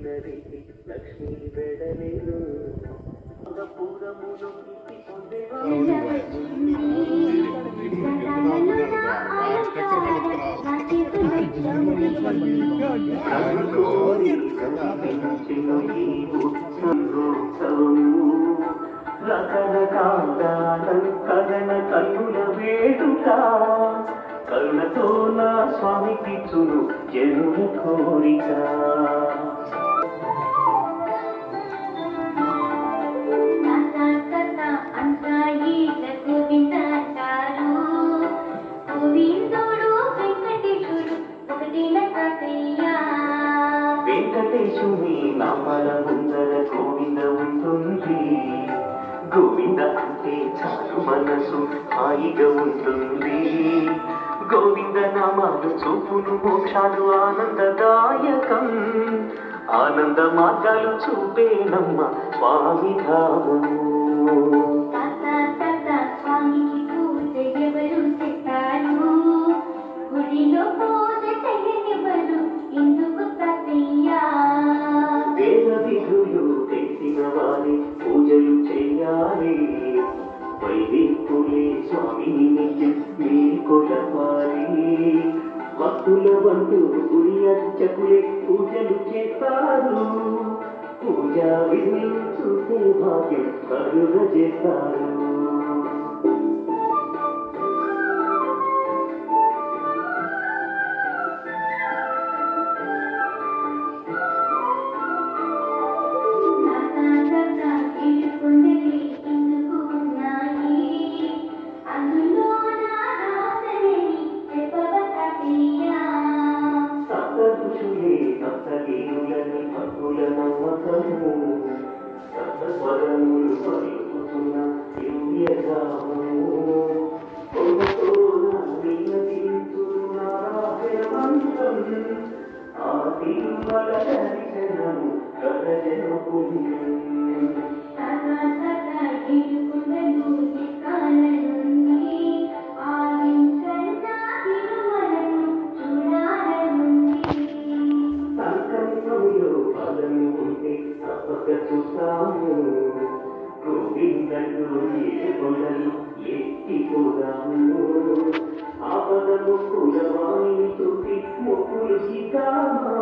లక్ష్మీ వెడలేను కదన కన్నుల వేడుక కరుణతో నా స్వామికి చును జనుల కోరిక వెంకటేశుని నామల ముందర గోవింద ఉంటుంది గోవింద అంటే చాలు మనసు హాయిగా ఉంటుంది గోవింద నామాలు చూపులు మోక్షాలు ఆనందదాయకం ఆనంద మార్గాలు చూపేనమ్మ స్వామి ధామము విధులు తెలిసిన వారి పూజలు చేయాలి వైదికులే స్వామిని నిత్యం మీరు కొలవాలి భక్తుల బంధు గురి అర్చకులే పూజలు చేస్తారు పూజా విధులు చూసే భాగ్యం కరుణ చేస్తారు సప్తగీరులని భక్తుల నమ్మకము సప్తస్వరములు పలుకుతున్న దివ్యధామము ఆ తిరుమల దర్శనము కరజన పుణ్యం చూస్తాము గోవిందలు ఏ కొండలు ఎత్తిపోదాము ఆపదలు కులవాణిని చూపి మొక్కులు సీతామా